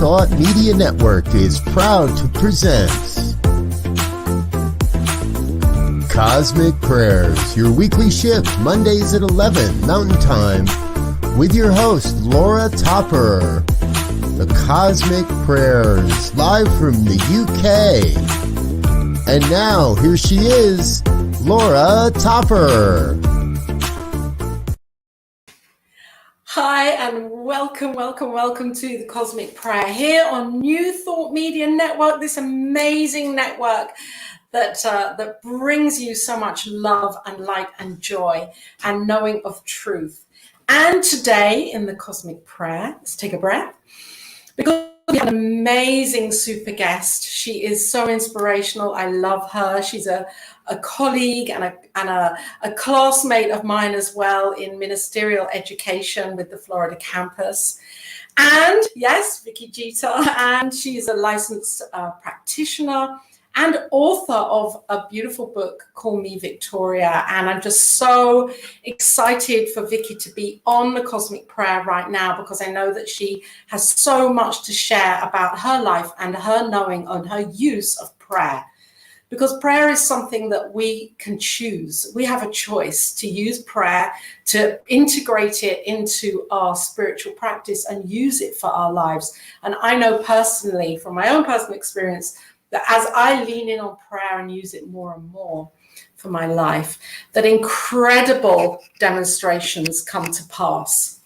Thought Media Network is proud to present Cosmic Prayers, your weekly shift, Mondays at 11 Mountain Time, with your host, Laura Topper. The Cosmic Prayers, live from the UK. And now, here she is, Laura Topper. Hi, and welcome to the Cosmic Prayer here on New Thought Media Network, this amazing network that brings you so much love and light and joy and knowing of truth. And today in the Cosmic Prayer, let's take a breath, because we have an amazing super guest. She is so inspirational. I love her. She's a colleague and a classmate of mine as well in ministerial education with the Florida campus. And yes, Vicky Jeter, and she's a licensed practitioner and author of a beautiful book, Call Me Victoria. And I'm just so excited for Vicky to be on the Cosmic Prayer right now, because I know that she has so much to share about her life and her knowing and her use of prayer. Because prayer is something that we can choose. We have a choice to use prayer, to integrate it into our spiritual practice and use it for our lives. And I know personally, from my own personal experience, that as I lean in on prayer and use it more and more for my life, that incredible demonstrations come to pass.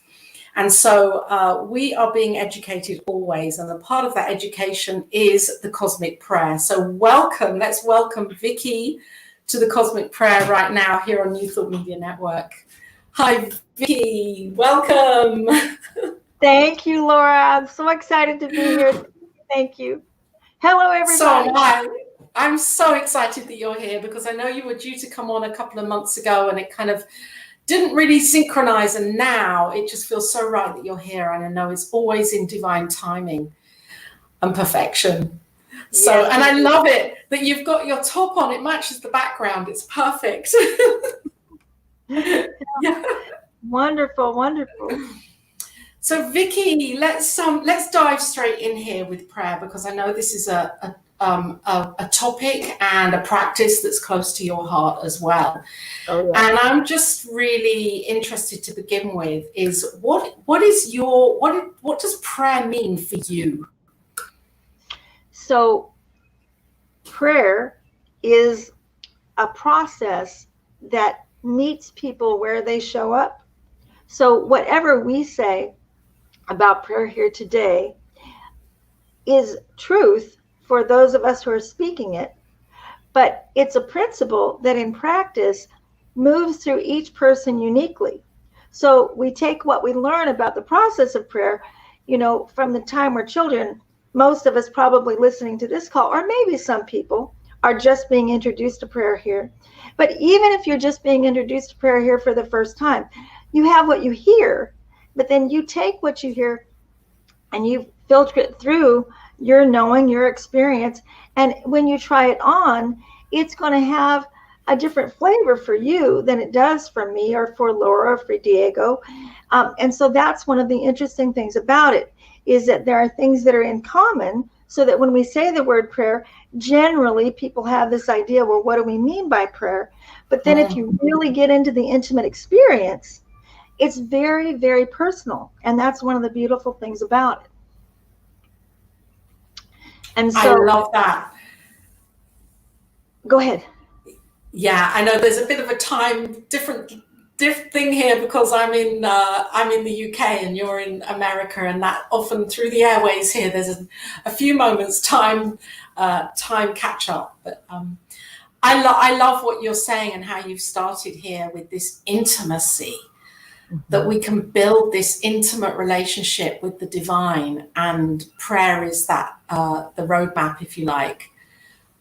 And so we are being educated always, and a part of that education is the Cosmic Prayer. So let's welcome Vicky to the Cosmic Prayer right now here on New Thought Media Network. Hi, Vicky, welcome. Thank you, Laura. I'm so excited to be here. Thank you. Hello, everybody. So I'm so excited that you're here, because I know you were due to come on a couple of months ago and it kind of didn't really synchronize, and now it just feels so right that you're here, and I know it's always in divine timing and perfection. So, yes, and I love it that you've got your top on. It matches the background. It's perfect. Yeah. Wonderful. So Vicky, let's dive straight in here with prayer, because I know this is a topic and a practice that's close to your heart as well. Oh, yeah. And I'm just really interested to begin with is what does prayer mean for you? So prayer is a process that meets people where they show up. So whatever we say about prayer here today is truth for those of us who are speaking it, but it's a principle that in practice moves through each person uniquely. So we take what we learn about the process of prayer, from the time we're children. Most of us probably listening to this call, or maybe some people are just being introduced to prayer here. But even if you're just being introduced to prayer here for the first time, you have what you hear, but then you take what you hear and you filter it through your knowing, your experience. And when you try it on, it's going to have a different flavor for you than it does for me or for Laura or for Diego. And so that's one of the interesting things about it, is that there are things that are in common, so that when we say the word prayer, generally people have this idea, well, what do we mean by prayer? But then if you really get into the intimate experience, it's very, very personal. And that's one of the beautiful things about it. And so I love that. Go ahead. Yeah, I know there's a bit of a time different thing here, because I'm in the UK and you're in America, and that often through the airways here there's a few moments time catch up. But I love what you're saying and how you've started here with this intimacy. That we can build this intimate relationship with the divine, and prayer is that the roadmap, if you like,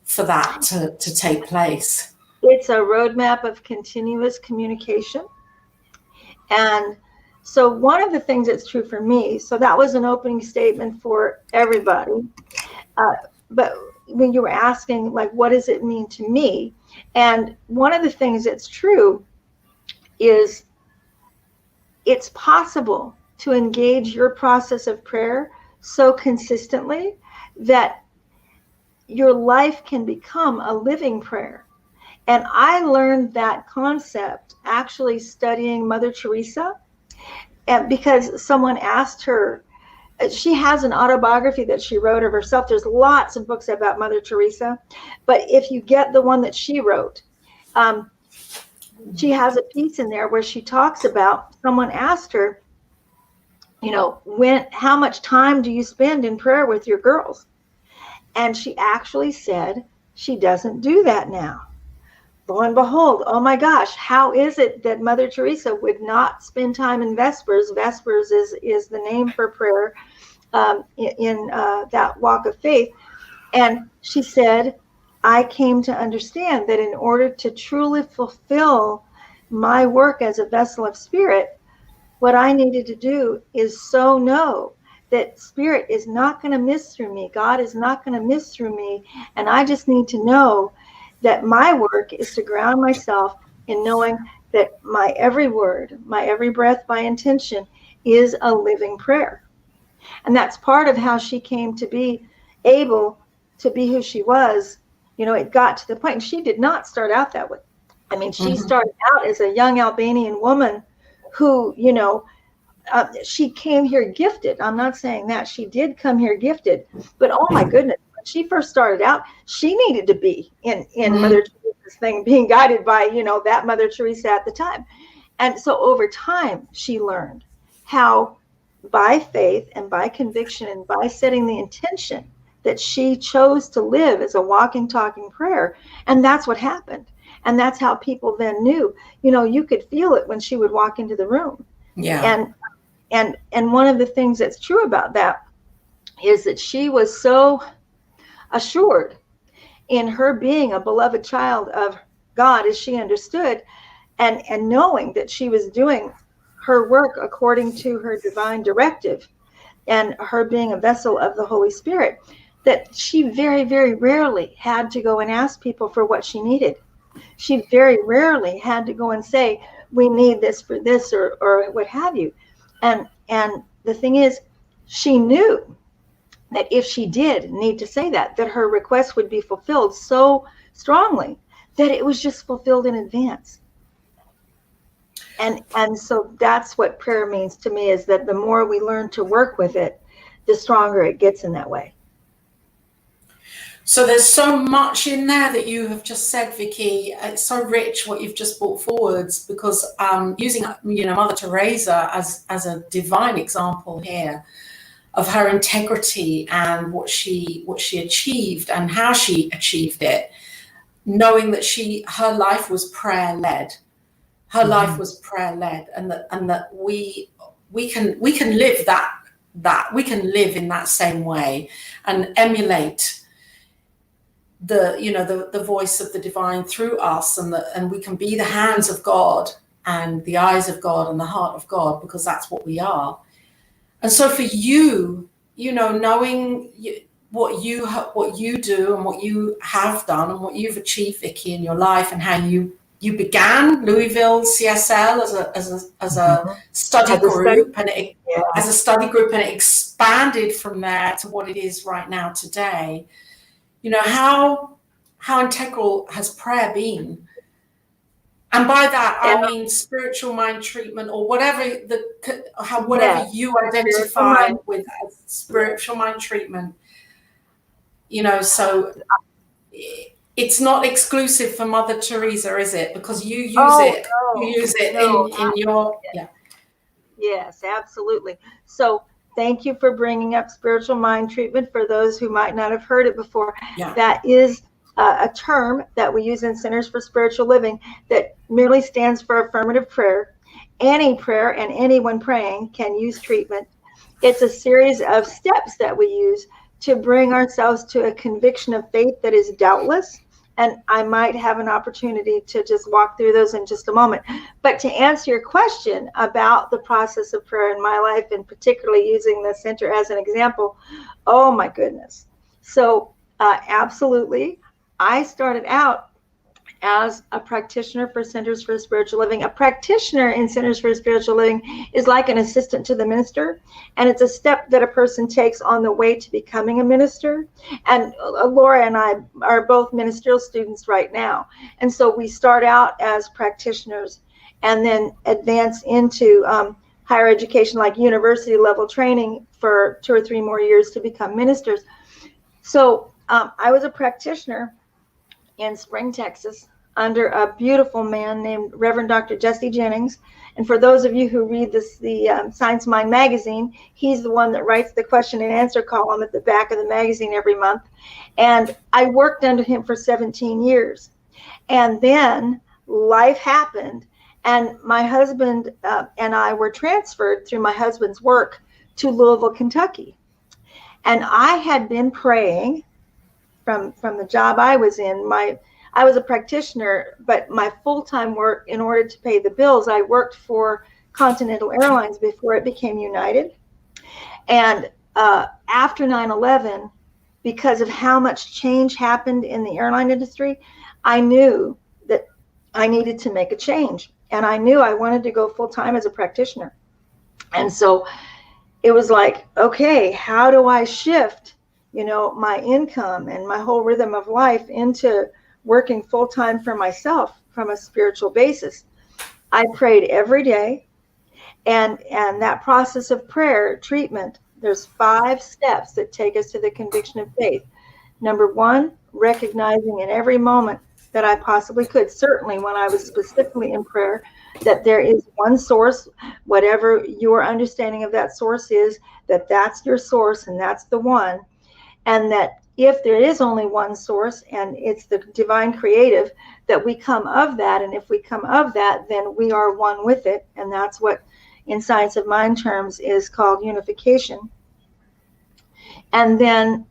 for that to take place. It's a roadmap of continuous communication. And so one of the things that's true for me, so that was an opening statement for everybody, but when you were asking, like, what does it mean to me? And one of the things that's true is it's possible to engage your process of prayer so consistently that your life can become a living prayer. And I learned that concept actually studying Mother Teresa, and because someone asked her, she has an autobiography that she wrote of herself. There's lots of books about Mother Teresa, but if you get the one that she wrote, she has a piece in there where she talks about, someone asked her, how much time do you spend in prayer with your girls? And she actually said she doesn't do that now. Lo and behold, oh my gosh, how is it that Mother Teresa would not spend time in Vespers? Vespers is the name for prayer in that walk of faith. And she said, I came to understand that in order to truly fulfill my work as a vessel of spirit, what I needed to do is so know that spirit is not going to miss through me. God is not going to miss through me. And I just need to know that my work is to ground myself in knowing that my every word, my every breath, my intention is a living prayer. And that's part of how she came to be able to be who she was. It got to the point, and she did not start out that way. I mean, she started out as a young Albanian woman who, she came here gifted. I'm not saying that. She did come here gifted. But oh my goodness, when she first started out, she needed to be in Mother Teresa's thing, being guided by, that Mother Teresa at the time. And so over time, she learned how by faith and by conviction and by setting the intention that she chose to live as a walking, talking prayer. And that's what happened. And that's how people then knew, you could feel it when she would walk into the room. Yeah. And one of the things that's true about that is that she was so assured in her being a beloved child of God, as she understood, and knowing that she was doing her work according to her divine directive and her being a vessel of the Holy Spirit, that she very, very rarely had to go and ask people for what she needed. She very rarely had to go and say, we need this for this or what have you. And the thing is, she knew that if she did need to say that her request would be fulfilled so strongly that it was just fulfilled in advance. And so that's what prayer means to me, is that the more we learn to work with it, the stronger it gets in that way. So there's so much in there that you have just said, Vicky. It's so rich what you've just brought forwards, because using Mother Teresa as a divine example here of her integrity and what she achieved and how she achieved it, knowing that her life was prayer led. Her life was prayer led, and that we can live that we can live in that same way and emulate the voice of the divine through us, and we can be the hands of God and the eyes of God and the heart of God, because that's what we are. And so for you, knowing what you do and what you have done and what you've achieved, Vicky, in your life, and how you began Louisville CSL as a study group, and it expanded from there to what it is right now today. How integral has prayer been? And by that, I mean spiritual mind treatment, or whatever you identify with as spiritual mind treatment. So it's not exclusive for Mother Teresa, is it? Because you use it. No, you use it in your Yes, absolutely. So thank you for bringing up spiritual mind treatment for those who might not have heard it before. Yeah. That is a term that we use in Centers for Spiritual Living that merely stands for affirmative prayer. Any prayer and anyone praying can use treatment. It's a series of steps that we use to bring ourselves to a conviction of faith that is doubtless. And I might have an opportunity to just walk through those in just a moment. But to answer your question about the process of prayer in my life, and particularly using the center as an example, oh my goodness. So absolutely, I started out as a practitioner for Centers for Spiritual Living. A practitioner in Centers for Spiritual Living is like an assistant to the minister, and it's a step that a person takes on the way to becoming a minister. And Laura and I are both ministerial students right now, and so we start out as practitioners and then advance into higher education, like university level training for 2 or 3 more years to become ministers. So I was a practitioner in Spring, Texas, under a beautiful man named Reverend Dr. Jesse Jennings. And for those of you who read the Science Mind magazine, he's the one that writes the question and answer column at the back of the magazine every month. And I worked under him for 17 years. And then life happened, and my husband and I were transferred through my husband's work to Louisville, Kentucky. And I had been praying from the job I was in. I was a practitioner, but my full-time work, in order to pay the bills, I worked for Continental Airlines before it became United. And after 9/11, because of how much change happened in the airline industry, I knew that I needed to make a change. And I knew I wanted to go full-time as a practitioner. And so it was like, okay, how do I shift, my income and my whole rhythm of life into working full-time for myself from a spiritual basis? I prayed every day, and that process of prayer treatment, there's 5 steps that take us to the conviction of faith. Number 1, recognizing in every moment that I possibly could, certainly when I was specifically in prayer, that there is one source, whatever your understanding of that source is, that's your source and that's the one. And that if there is only one source and it's the divine creative, that we come of that. And if we come of that, then we are one with it. And that's what in Science of Mind terms is called unification. And then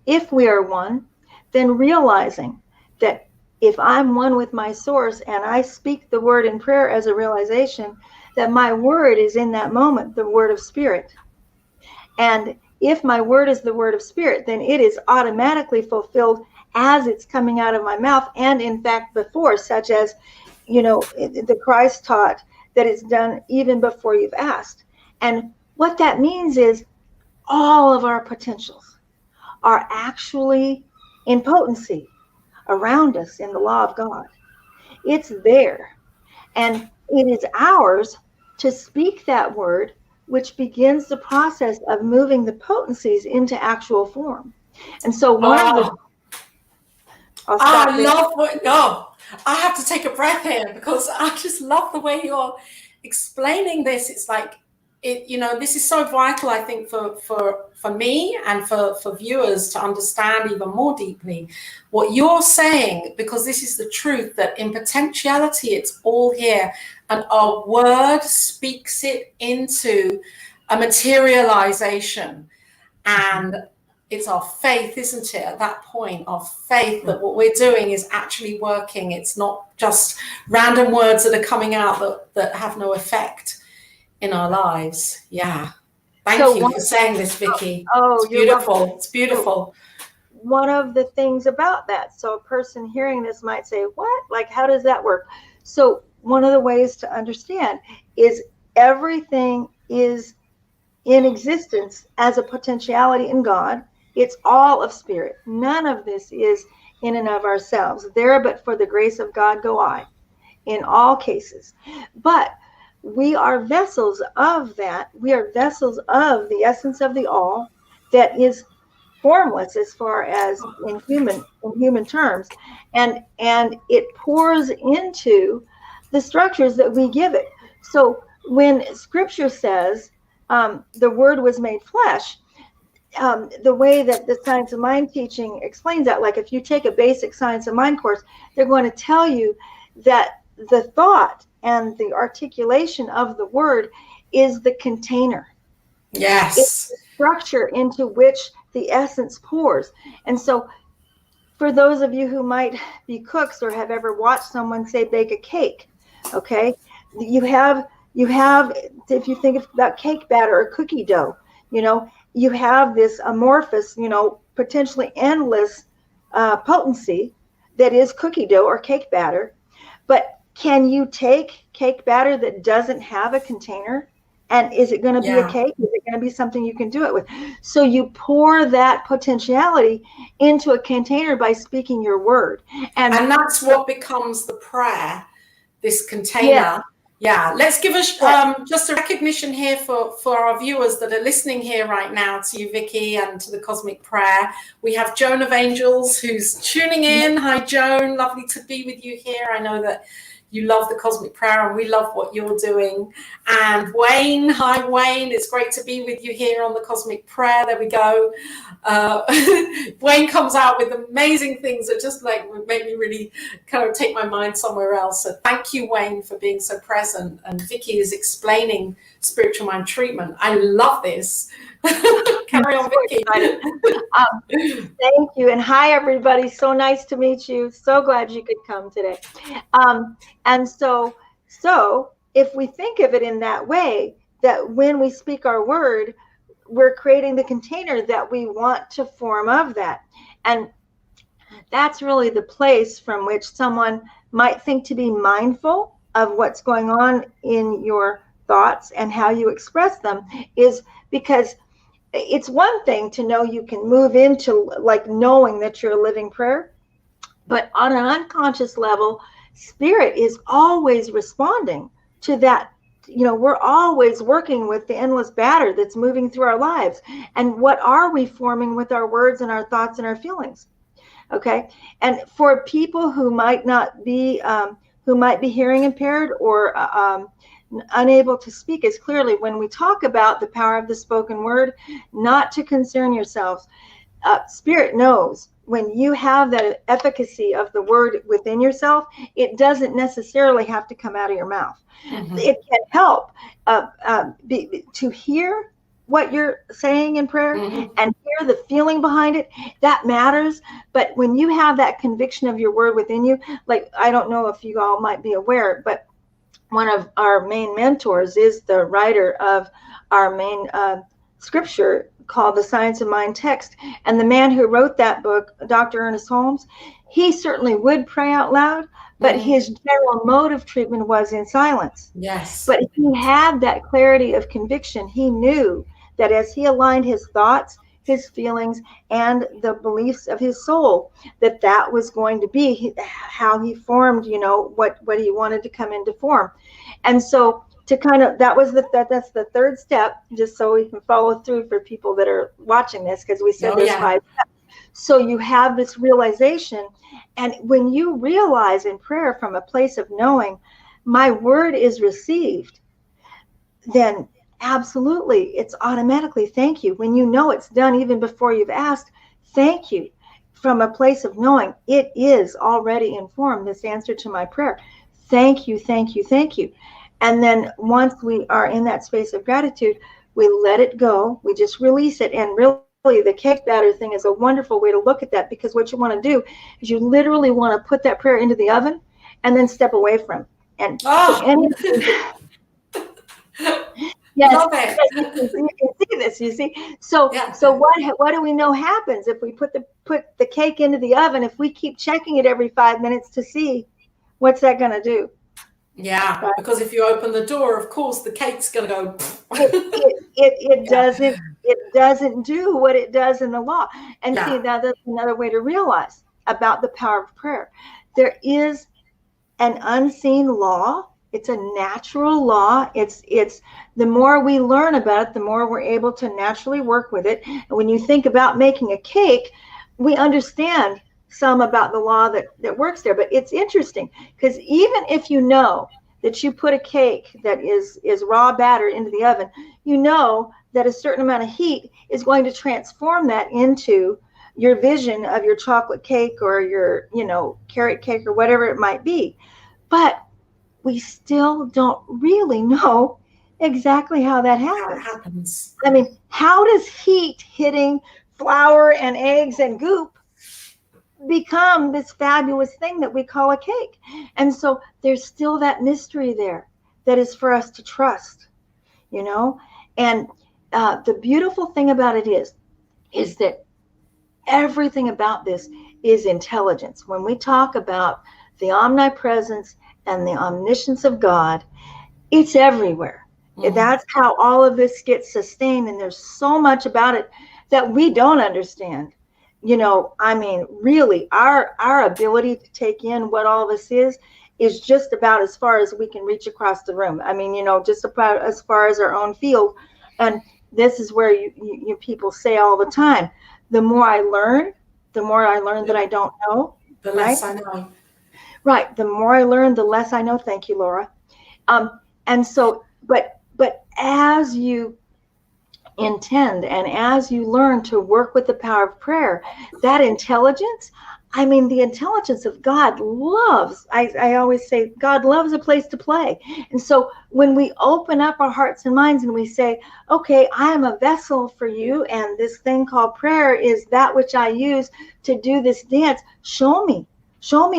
if we are one, then realizing that if I'm one with my source and I speak the word in prayer as a realization, that my word is in that moment the word of spirit. And if my word is the word of spirit, then it is automatically fulfilled as it's coming out of my mouth, and in fact before, such as, the Christ taught that it's done even before you've asked. And what that means is all of our potentials are actually in potency around us in the law of God. It's there. And it is ours to speak that word, which begins the process of moving the potencies into actual form. And so one of the... I have to take a breath here because I just love the way you're explaining this. It's like, this is so vital, I think, for me and for viewers to understand even more deeply what you're saying, because this is the truth, that in potentiality, it's all here. And our word speaks it into a materialization. And it's our faith, isn't it? At that point, our faith that what we're doing is actually working. It's not just random words that are coming out that have no effect in our lives. Yeah. Thank you for saying this, Vicky. It's beautiful. It's beautiful. One of the things about that, so a person hearing this might say, what? Like, how does that work? So one of the ways to understand is everything is in existence as a potentiality in God. It's all of spirit. None of this is in and of ourselves. There, but for the grace of God go I, in all cases. But we are vessels of that. We are vessels of the essence of the all that is formless as far as in human terms, and it pours into the structures that we give it. So when Scripture says the Word was made flesh, the way that the Science of Mind teaching explains that, like if you take a basic Science of Mind course, they're going to tell you that the thought and the articulation of the word is the container. Yes. It's the structure into which the essence pours. And so for those of you who might be cooks or have ever watched someone, say, bake a cake, okay, you have, if you think about cake batter or cookie dough, you have this amorphous, potentially endless potency that is cookie dough or cake batter. But can you take cake batter that doesn't have a container? And is it going to be a cake? Is it going to be something you can do it with? So you pour that potentiality into a container by speaking your word. And that's what becomes the prayer, this container. Yeah. Let's give us just a recognition here for our viewers that are listening here right now, to you, Vicky, and to the Cosmic Prayer. We have Joan of Angels who's tuning in. Hi, Joan. Lovely to be with you here. I know that you love the Cosmic Prayer and we love what you're doing. And Wayne, hi Wayne, it's great to be with you here on the Cosmic Prayer. There we go. Wayne comes out with amazing things that just like make me really kind of take my mind somewhere else. So thank you, Wayne, for being so present. And Vicky is explaining spiritual mind treatment. I love this. Carry on, Vicky. Thank you. And hi, everybody. So nice to meet you. So glad you could come today. And so if we think of it in that way, that when we speak our word, we're creating the container that we want to form of that. And that's really the place from which someone might think to be mindful of what's going on in your thoughts and how you express them, is because it's one thing to know you can move into like knowing that you're a living prayer, but on an unconscious level, spirit is always responding to that. You know, we're always working with the endless batter that's moving through our lives. And what are we forming with our words and our thoughts and our feelings? Okay. And for people who might not be, who might be hearing impaired or unable to speak as clearly, when we talk about the power of the spoken word, not to concern yourselves. Spirit knows when you have that efficacy of the word within yourself, it doesn't necessarily have to come out of your mouth. Mm-hmm. It can help to hear what you're saying in prayer, mm-hmm. and hear the feeling behind it. That matters. But when you have that conviction of your word within you, like, I don't know if you all might be aware, but one of our main mentors is the writer of our main scripture called The Science of Mind Text. And the man who wrote that book, Dr. Ernest Holmes, he certainly would pray out loud, but mm-hmm. his general mode of treatment was in silence. Yes. But he had that clarity of conviction. He knew that as he aligned his thoughts, his feelings, and the beliefs of his soul, that was going to be how he formed, you know, what he wanted to come into form. And so to kind of, that's the third step, just so we can follow through for people that are watching this, because we said there's 5 steps. So you have this realization, and when you realize in prayer from a place of knowing, my word is received, then absolutely, it's automatically thank you. When you know it's done even before you've asked, thank you. From a place of knowing, it is already informed, this answer to my prayer. Thank you, thank you, thank you. And then once we are in that space of gratitude, we let it go. We just release it. And really, the cake batter thing is a wonderful way to look at that, because what you want to do is you literally want to put that prayer into the oven and then step away from it. And yes, you can see this. You see, so what do we know happens if we put the cake into the oven? If we keep checking it every 5 minutes to see, what's that going to do? Yeah, right? Because if you open the door, of course, the cake's going to go. It doesn't do what it does in the law. And see, now that's another way to realize about the power of prayer. There is an unseen law. It's a natural law. It's the more we learn about it, the more we're able to naturally work with it. And when you think about making a cake, we understand some about the law that works there. But it's interesting, because even if you know that you put a cake that is raw batter into the oven, you know that a certain amount of heat is going to transform that into your vision of your chocolate cake or your, carrot cake or whatever it might be. But we still don't really know exactly how that happens. I mean, how does heat hitting flour and eggs and goop become this fabulous thing that we call a cake? And so there's still that mystery there that is for us to trust, and the beautiful thing about it is that everything about this is intelligence. When we talk about the omnipresence and the omniscience of God, it's everywhere. That's how all of this gets sustained. And there's so much about it that we don't understand. I mean, really, our ability to take in what all of this is just about as far as we can reach across the room. I mean, just about as far as our own field. And this is where you people say all the time, the more I learn that I don't know. The less I know. Right. The more I learn, the less I know. Thank you, Laura. And so, but as you intend and as you learn to work with the power of prayer, that intelligence, I mean, the intelligence of God loves, I always say, God loves a place to play. And so when we open up our hearts and minds and we say, okay, I am a vessel for you, and this thing called prayer is that which I use to do this dance, show me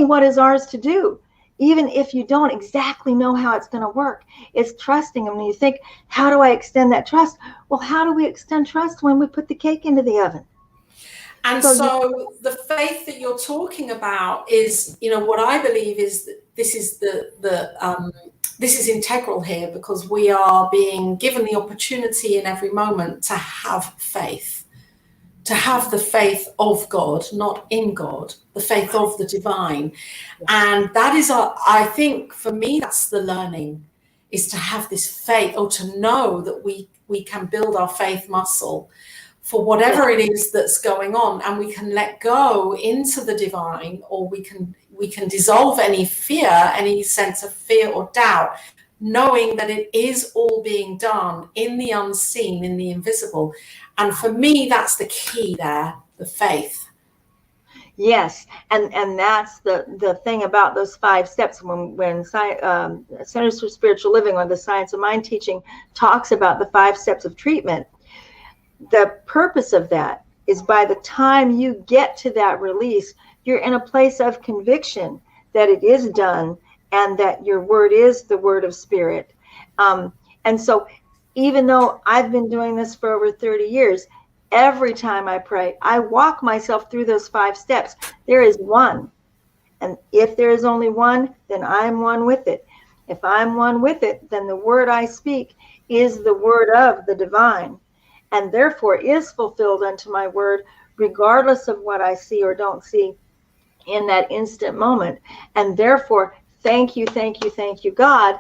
what is ours to do. Even if you don't exactly know how it's going to work, it's trusting them. And you think, how do I extend that trust? Well, how do we extend trust when we put the cake into the oven? And so the faith that you're talking about is, what I believe is that this is this is integral here, because we are being given the opportunity in every moment to have faith, to have the faith of God, not in God, the faith of the divine. And that is, I think for me, that's the learning, is to have this faith, or to know that we can build our faith muscle for whatever it is that's going on, and we can let go into the divine, or we can dissolve any fear, any sense of fear or doubt, knowing that it is all being done in the unseen, in the invisible. And for me, that's the key there, the faith. Yes, and that's the thing about those 5 steps. When Centers for Spiritual Living, or the Science of Mind teaching, talks about the 5 steps of treatment, the purpose of that is by the time you get to that release, you're in a place of conviction that it is done, and that your word is the word of spirit. And so even though I've been doing this for over 30 years, every time I pray, I walk myself through those 5 steps. There is one. And if there is only one, then I'm one with it. If I'm one with it, then the word I speak is the word of the divine, and therefore is fulfilled unto my word, regardless of what I see or don't see in that instant moment. And therefore, thank you, God.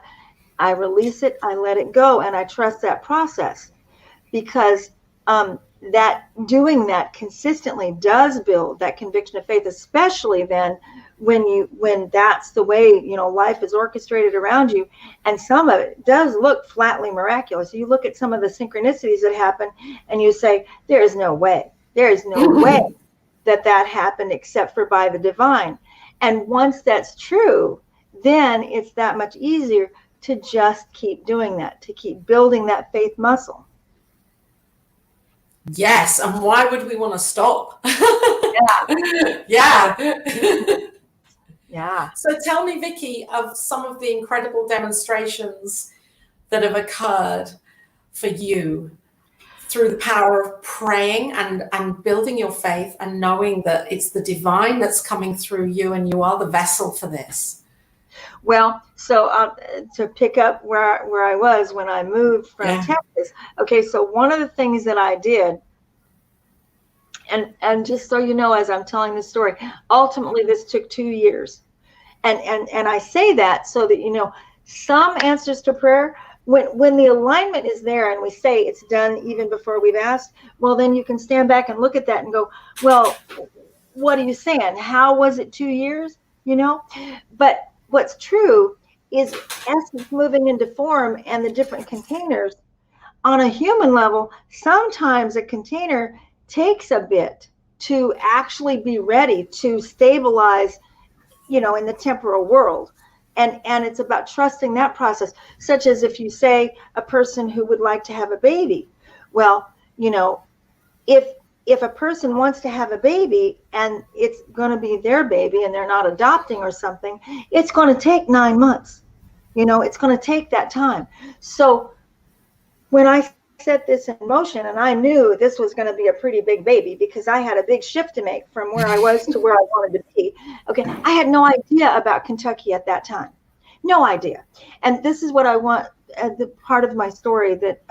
I release it, I let it go, and I trust that process, because that doing that consistently does build that conviction of faith, especially then when that's the way life is orchestrated around you. And some of it does look flatly miraculous. You look at some of the synchronicities that happen and you say, there is no way that happened except for by the divine. And once that's true, then it's that much easier to just keep doing that, to keep building that faith muscle. Yes, and why would we want to stop? Yeah. So tell me, Vicky, of some of the incredible demonstrations that have occurred for you through the power of praying and building your faith, and knowing that it's the divine that's coming through you, and you are the vessel for this. Well, so to pick up where I was when I moved from Texas. Okay, so one of the things that I did, and just so you know, as I'm telling this story, ultimately this took 2 years. And I say that so that some answers to prayer, when the alignment is there and we say it's done even before we've asked, well, then you can stand back and look at that and go, well, what are you saying? How was it 2 years? But what's true is essence moving into form and the different containers. On a human level, sometimes a container takes a bit to actually be ready to stabilize, in the temporal world. And it's about trusting that process, such as if you say a person who would like to have a baby. Well, if a person wants to have a baby and it's going to be their baby and they're not adopting or something, it's going to take 9 months. It's going to take that time. So when I set this in motion, and I knew this was going to be a pretty big baby because I had a big shift to make from where I was to where I wanted to be. Okay, I had no idea about Kentucky at that time. No idea. And this is what I want, the part of my story that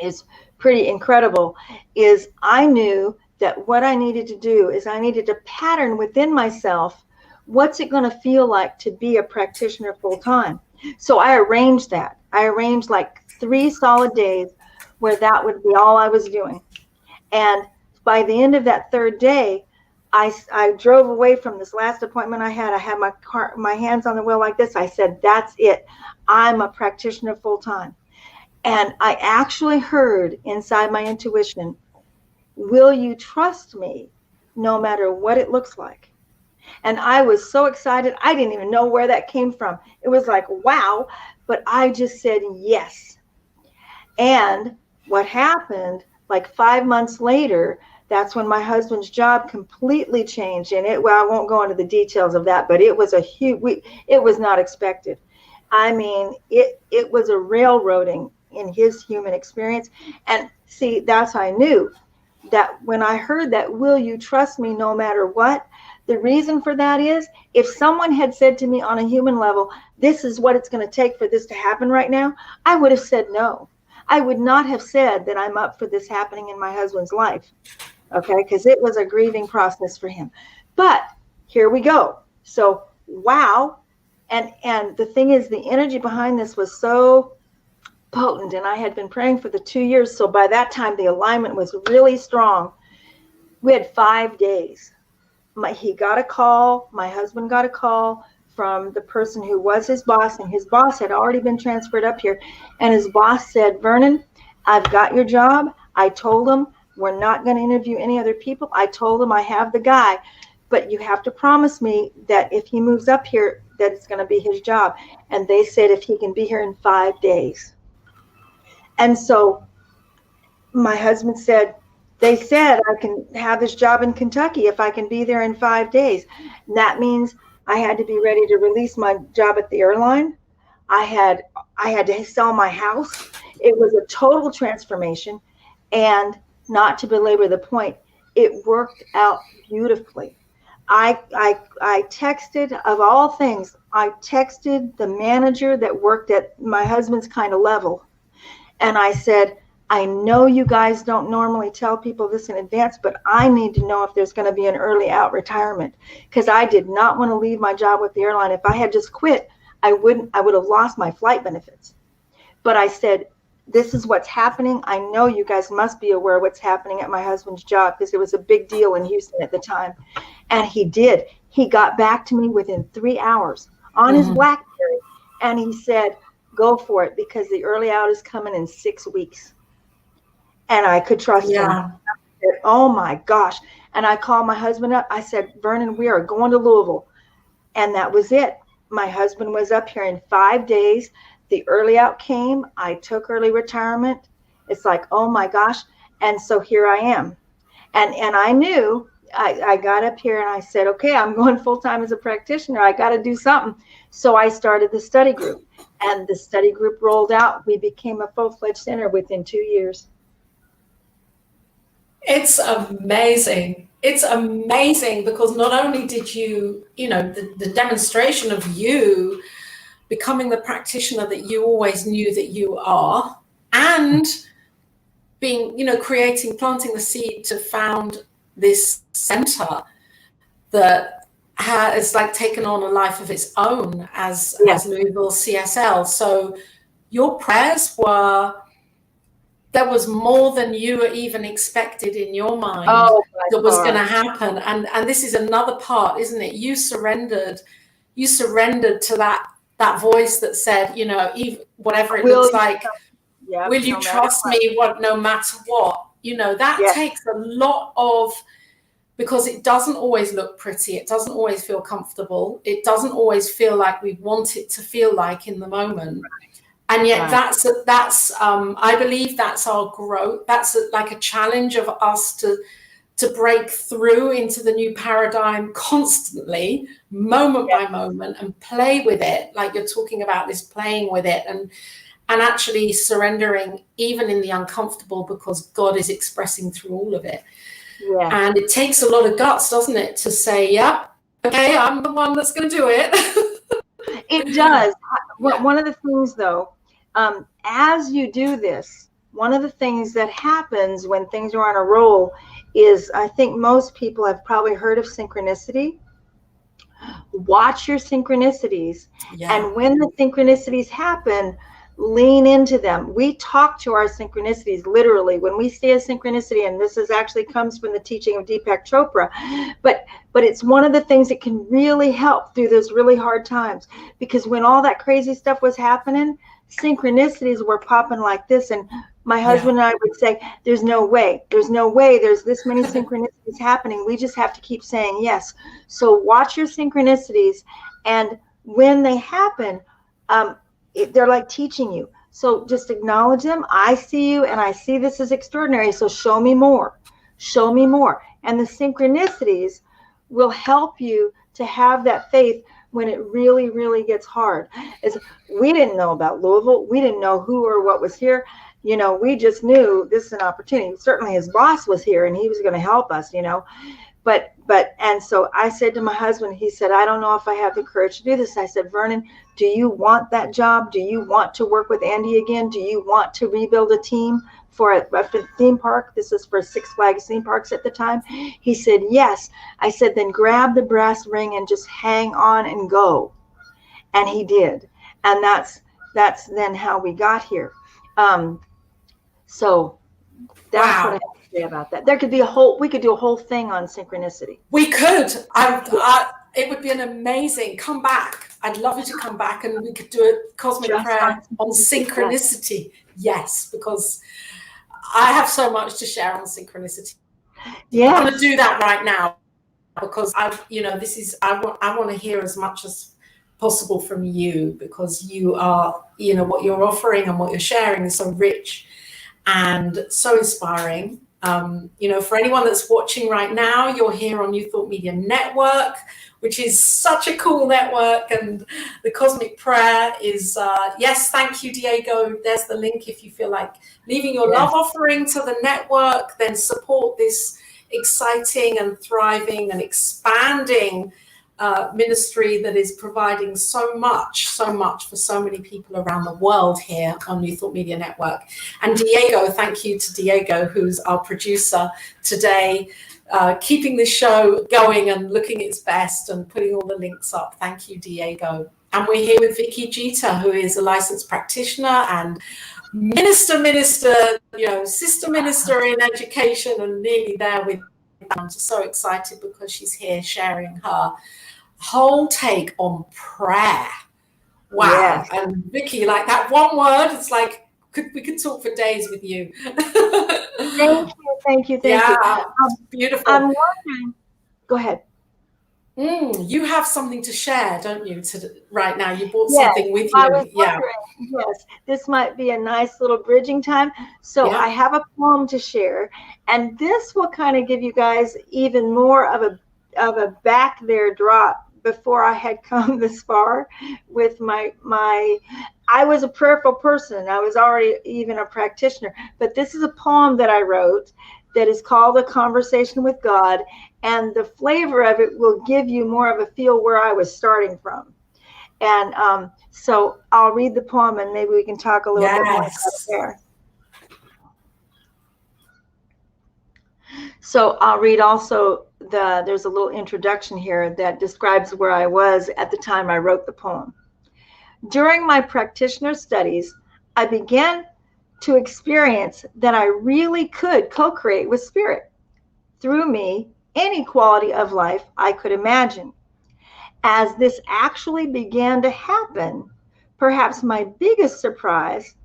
is pretty incredible, is I knew that what I needed to do is I needed to pattern within myself, what's it going to feel like to be a practitioner full time? So I arranged that. I arranged like 3 solid days where that would be all I was doing. And by the end of that 3rd day, I drove away from this last appointment I had. I had my hands on the wheel like this. I said, that's it. I'm a practitioner full time. And I actually heard inside my intuition, will you trust me no matter what it looks like? And I was so excited. I didn't even know where that came from. It was like, wow. But I just said yes. And what happened, like 5 months later, that's when my husband's job completely changed. And I won't go into the details of that, but it was it was not expected. I mean, it was a railroading in his human experience. And see, that's how I knew that when I heard that, will you trust me no matter what? The reason for that is, if someone had said to me on a human level, this is what it's going to take for this to happen right now, I would have said no. I would not have said that I'm up for this happening in my husband's life. Okay, because it was a grieving process for him. But here we go. So, wow. And the thing is, the energy behind this was so potent, and I had been praying for the 2 years. So by that time, the alignment was really strong. We had 5 days. He got a call. My husband got a call from the person who was his boss, and his boss had already been transferred up here. And his boss said, Vernon, I've got your job. I told him we're not going to interview any other people. I told him I have the guy, but you have to promise me that if he moves up here, that it's going to be his job. And they said if he can be here in 5 days. And so my husband said, they said I can have this job in Kentucky if I can be there in 5 days. And that means I had to be ready to release my job at the airline. I had to sell my house. It was a total transformation. And not to belabor the point, it worked out beautifully. I texted, of all things, I texted the manager that worked at my husband's kind of level. And I said, I know you guys don't normally tell people this in advance, but I need to know if there's going to be an early out retirement, because I did not want to leave my job with the airline. If I had just quit, I would have lost my flight benefits. But I said, this is what's happening. I know you guys must be aware of what's happening at my husband's job, because it was a big deal in Houston at the time. And he did. He got back to me within 3 hours on his BlackBerry. And he said, go for it, because the early out is coming in 6 weeks. And I could trust him. I said, oh my gosh. And I called my husband up. I said, Vernon, we are going to Louisville. And that was it. My husband was up here in 5 days. The early out came. I took early retirement. It's like, oh my gosh. And so here I am. And I knew, I got up here and I said, okay, I'm going full time as a practitioner. I got to do something. So I started the study group, and the study group rolled out. We became a full-fledged center within 2 years. It's amazing. It's amazing, because not only did you, the demonstration of you becoming the practitioner that you always knew that you are, and being, planting the seed to found this center that has like taken on a life of its own as Louisville CSL. So your prayers there was more than you even expected in your mind that was going to happen. And this is another part, isn't it? You surrendered to that voice that said, even whatever it looks like, will you trust me no matter what? That takes a lot of, because it doesn't always look pretty. It doesn't always feel comfortable. It doesn't always feel like we want it to feel like in the moment. And yet that's I believe that's our growth. That's like a challenge of us to break through into the new paradigm constantly, moment by moment, and play with it. Like you're talking about this, playing with it. and actually surrendering even in the uncomfortable, because God is expressing through all of it. Yeah. And it takes a lot of guts, doesn't it, to say, yeah, okay, I'm the one that's going to do it. It does. Yeah. One of the things, though, as you do this, one of the things that happens when things are on a roll is, I think most people have probably heard of synchronicity. Watch your synchronicities. Yeah. And when the synchronicities happen, lean into them. We talk to our synchronicities literally when we see a synchronicity, and this is actually comes from the teaching of Deepak Chopra, but it's one of the things that can really help through those really hard times, because when all that crazy stuff was happening, synchronicities were popping like this, and my husband and I would say, there's no way, there's this many synchronicities happening. We just have to keep saying yes. So watch your synchronicities, and when they happen, they're like teaching you. So just acknowledge them. I see you, and I see this is extraordinary. So show me more. Show me more. And the synchronicities will help you to have that faith when it really, really gets hard. As we didn't know about Louisville. We didn't know who or what was here. You know, we just knew this is an opportunity. Certainly his boss was here and he was going to help us, you know. And so I said to my husband, he said, I don't know if I have the courage to do this. I said, Vernon, do you want that job? Do you want to work with Andy again? Do you want to rebuild a team for a theme park? This is for Six Flags theme parks at the time. He said, yes. I said, then grab the brass ring and just hang on and go. And he did. And that's then how we got here. So that's what I have to say about that. There could be we could do a whole thing on synchronicity. We could. It would be an amazing, come back. I'd love you to come back, and we could do a cosmic prayer on synchronicity. Yes, because I have so much to share on synchronicity. Yeah, I'm going to do that right now, because I want to hear as much as possible from you, because you are, what you're offering and what you're sharing is so rich and so inspiring. For anyone that's watching right now, you're here on New Thought Media Network, which is such a cool network. And the Cosmic Prayer is, yes, thank you, Diego. There's the link. If you feel like leaving your love offering to the network, then support this exciting and thriving and expanding ministry that is providing so much for so many people around the world here on New Thought Media Network. And Diego, thank you to Diego, who's our producer today, keeping the show going and looking its best and putting all the links up. Thank you, Diego. And we're here with Vicky Jeter, who is a licensed practitioner and sister minister in education, and nearly there with. I'm so excited because she's here sharing her whole take on prayer. Wow. Yes. And Vicky, like that one word, it's like we could talk for days with you. Thank you. Beautiful. I'm wondering, go ahead. You have something to share, don't you? Right now, you brought something with you. Yes, this might be a nice little bridging time. So I have a poem to share, and this will kind of give you guys even more of a back there drop. Before I had come this far with I was a prayerful person. I was already even a practitioner, but this is a poem that I wrote that is called A Conversation with God, and the flavor of it will give you more of a feel where I was starting from. And so I'll read the poem, and maybe we can talk a little bit more about there. So I'll read also there's a little introduction here that describes where I was at the time I wrote the poem. During my practitioner studies, I began to experience that I really could co-create with spirit. Through me, any quality of life I could imagine. As this actually began to happen, perhaps my biggest surprise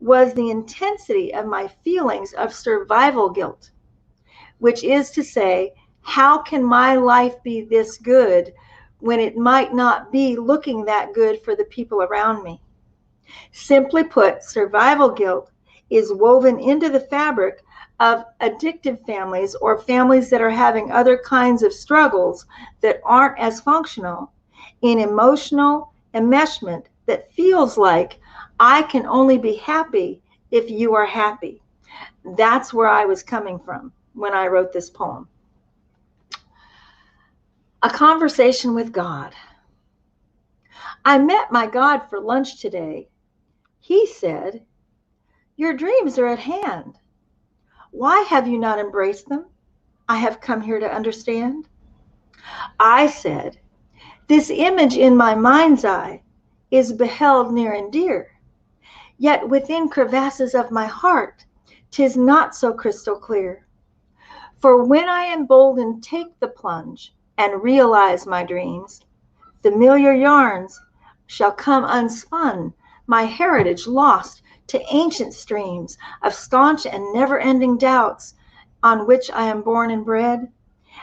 was the intensity of my feelings of survival guilt, which is to say, how can my life be this good when it might not be looking that good for the people around me? Simply put, survival guilt is woven into the fabric of addictive families or families that are having other kinds of struggles that aren't as functional in emotional enmeshment that feels like I can only be happy if you are happy. That's where I was coming from when I wrote this poem. A conversation with God. I met my God for lunch today. He said, "Your dreams are at hand. Why have you not embraced them? I have come here to understand." I said, "This image in my mind's eye is beheld near and dear. Yet within crevasses of my heart, 'tis not so crystal clear. For when I emboldened take the plunge and realize my dreams, familiar yarns shall come unspun, my heritage lost to ancient streams of staunch and never-ending doubts on which I am born and bred.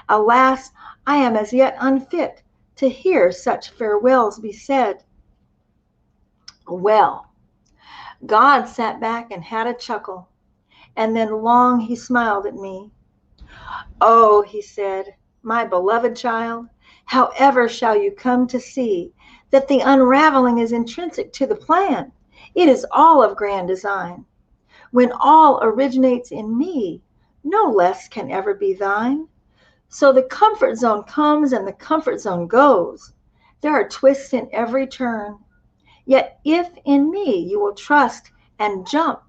Alas, I am as yet unfit to hear such farewells be said." Well, God sat back and had a chuckle, and then long he smiled at me. "Oh," he said, "my beloved child, however shall you come to see that the unraveling is intrinsic to the plan? It is all of grand design. When all originates in me, no less can ever be thine. So the comfort zone comes and the comfort zone goes. There are twists in every turn. Yet if in me you will trust and jump,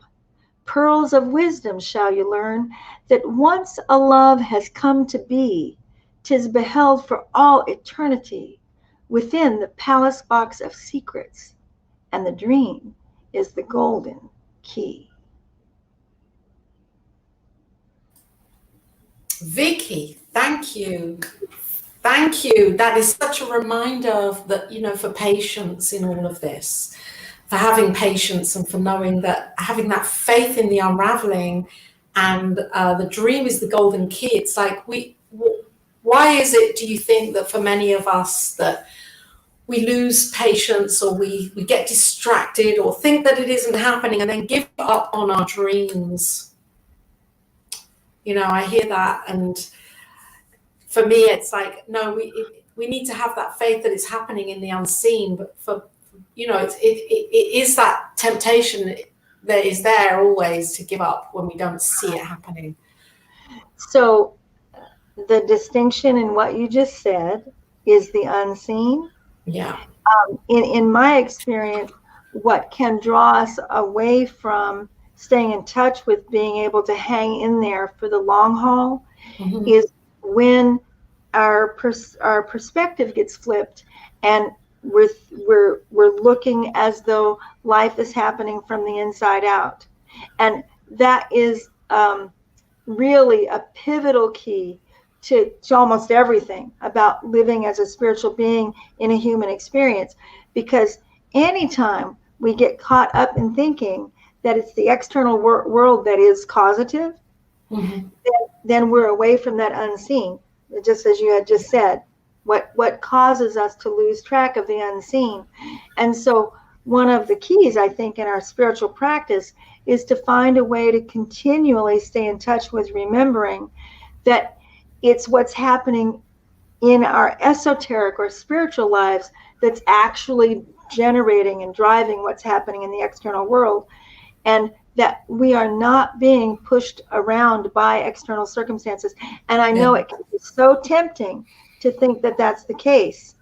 pearls of wisdom shall you learn, that once a love has come to be, 'tis beheld for all eternity within the palace box of secrets, and the dream is the golden key." Vicky, thank you. Thank you. That is such a reminder of that, for patience in all of this, for having patience and for knowing that, having that faith in the unraveling, and the dream is the golden key. It's like, why is it, do you think, that for many of us that we lose patience, or we get distracted, or think that it isn't happening, and then give up on our dreams? I hear that, and for me, it's like, no, we need to have that faith that it's happening in the unseen. But it is that temptation that is there always to give up when we don't see it happening. So the distinction in what you just said is the unseen. Yeah. In my experience, what can draw us away from staying in touch with being able to hang in there for the long haul is when our perspective gets flipped, and we're looking as though life is happening from the inside out, and that is really a pivotal key to almost everything about living as a spiritual being in a human experience. Because anytime we get caught up in thinking that it's the external world that is causative, then we're away from that unseen. Just as you had just said, what causes us to lose track of the unseen. And so one of the keys, I think, in our spiritual practice is to find a way to continually stay in touch with remembering that it's what's happening in our esoteric or spiritual lives that's actually generating and driving what's happening in the external world, and that we are not being pushed around by external circumstances. And I know it can be so tempting to think that that's the case,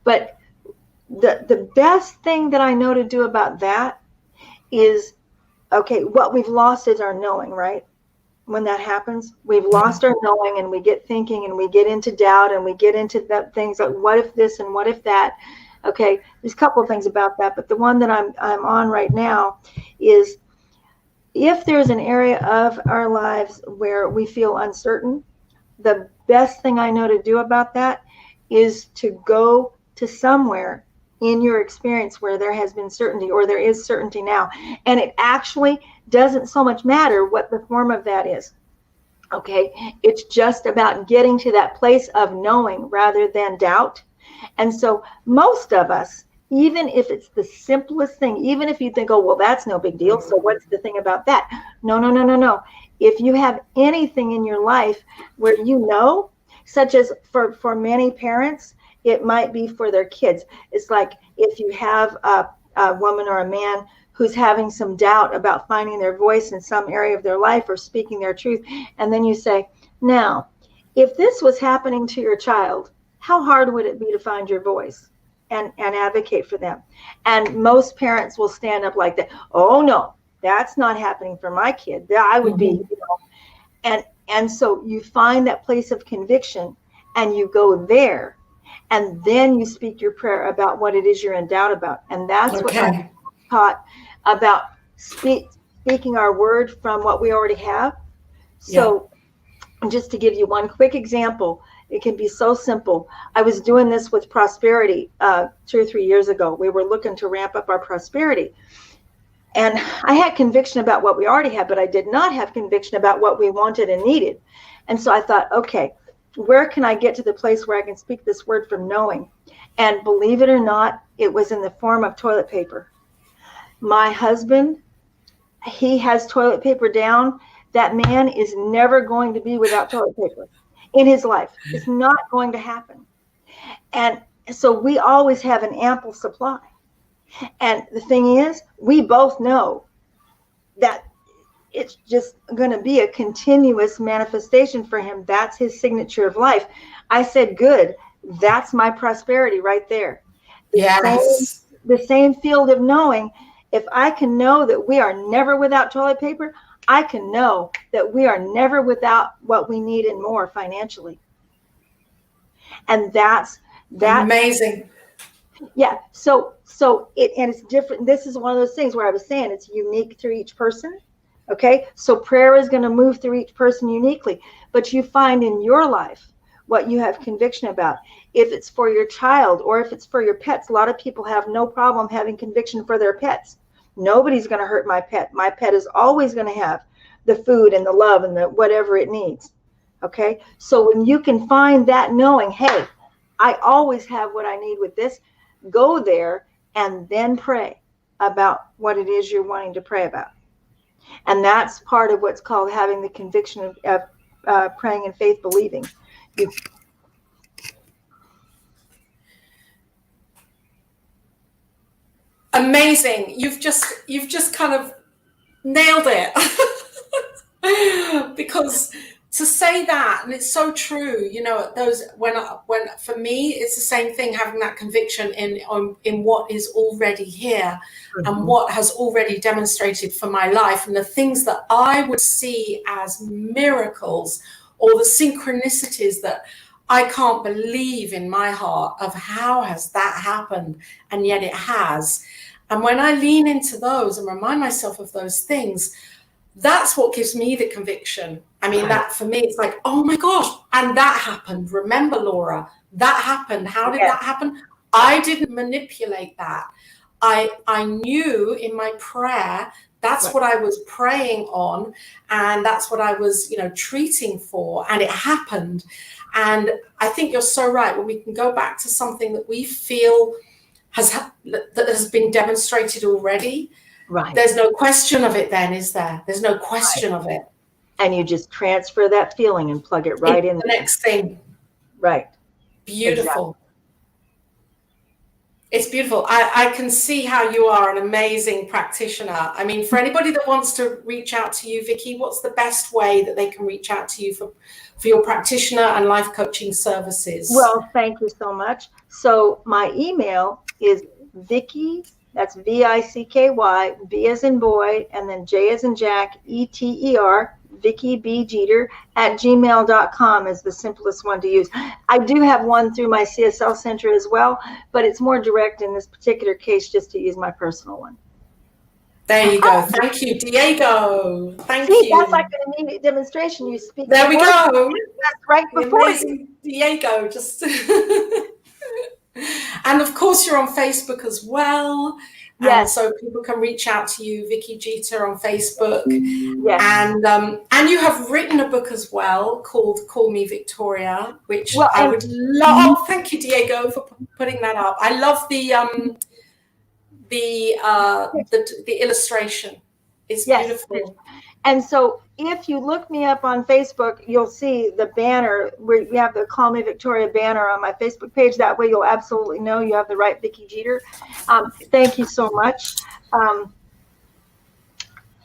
but the best thing that I know to do about that is, okay, what we've lost is our knowing, right? When that happens, we've lost our knowing, and we get thinking, and we get into doubt, and we get into that things like, what if this and what if that? Okay, there's a couple of things about that, but the one that I'm on right now is, if there's an area of our lives where we feel uncertain, the best thing I know to do about that is to go to somewhere in your experience where there has been certainty, or there is certainty now. And it actually doesn't so much matter what the form of that is. Okay, it's just about getting to that place of knowing rather than doubt. And so most of us, even if it's the simplest thing, even if you think, oh, well, that's no big deal, so what's the thing about that? No. If you have anything in your life where such as for many parents, it might be for their kids. It's like if you have a a woman or a man who's having some doubt about finding their voice in some area of their life or speaking their truth. And then you say, now, if this was happening to your child, how hard would it be to find your voice and advocate for them? And most parents will stand up like that. Oh, no, that's not happening for my kid. I would be, and so you find that place of conviction and you go there. And then you speak your prayer about what it is you're in doubt about. And that's what I taught about speaking our word from what we already have. So just to give you one quick example, it can be so simple. I was doing this with prosperity 2 or 3 years ago. We were looking to ramp up our prosperity. And I had conviction about what we already had, but I did not have conviction about what we wanted and needed. And so I thought, okay, where can I get to the place where I can speak this word from knowing? And believe it or not, it was in the form of toilet paper. My husband, he has toilet paper down. That man is never going to be without toilet paper in his life. It's not going to happen. And so we always have an ample supply. And the thing is, we both know that it's just going to be a continuous manifestation for him. That's his signature of life. I said, good. That's my prosperity right there. The same field of knowing. If I can know that we are never without toilet paper, I can know that we are never without what we need and more financially. And that's amazing. Yeah. So it's different. This is one of those things where I was saying it's unique through each person. Okay. So prayer is going to move through each person uniquely, but you find in your life what you have conviction about. If it's for your child or if it's for your pets, a lot of people have no problem having conviction for their pets. Nobody's going to hurt my pet. My pet is always going to have the food and the love and the whatever it needs. Okay. So when you can find that knowing, hey, I always have what I need with this, go there and then pray about what it is you're wanting to pray about. And that's part of what's called having the conviction of praying in faith, believing. Amazing. You've just kind of nailed it. Because to say that, and it's so true, you know, those when for me it's the same thing, having that conviction in what is already here and what has already demonstrated for my life, and the things that I would see as miracles or the synchronicities that I can't believe in my heart of how has that happened, and yet it has. And when I lean into those and remind myself of those things, that's what gives me the conviction. I mean, that for me, it's like, oh my gosh, and that happened. Remember, Laura, that happened. How did that happen? I didn't manipulate that. I knew in my prayer, that's what I was praying on, and that's what I was, treating for, and it happened. And I think you're so right. When we can go back to something that we feel that has been demonstrated already, right? There's no question of it then, is there? There's no question of it. And you just transfer that feeling and plug it right in the next thing. Right. Beautiful. Exactly. It's beautiful. I can see how you are an amazing practitioner. I mean, for anybody that wants to reach out to you, Vicky, what's the best way that they can reach out to you for your practitioner and life coaching services? Well, thank you so much. So my email is Vicky, that's VICKY, B as in boy, and then J as in Jack, ETER, Vicky B. Jeter @gmail.com is the simplest one to use. I do have one through my CSL center as well, but it's more direct in this particular case just to use my personal one. There you go. Thank you, Diego. Thank you. That's like an immediate demonstration. You speak. There we go. That's right before you. Diego, just. And of course, you're on Facebook as well. Yes. So people can reach out to you, Vicky Jeter on Facebook. Yes. And you have written a book as well called Call Me Victoria, which I would love. Oh, thank you, Diego, for putting that up. I love the illustration. It's Yes. beautiful. And so if you look me up on Facebook, you'll see the banner where we have the Call Me Victoria banner on my Facebook page. That way you'll absolutely know you have the right Vicky Jeter. Thank you so much.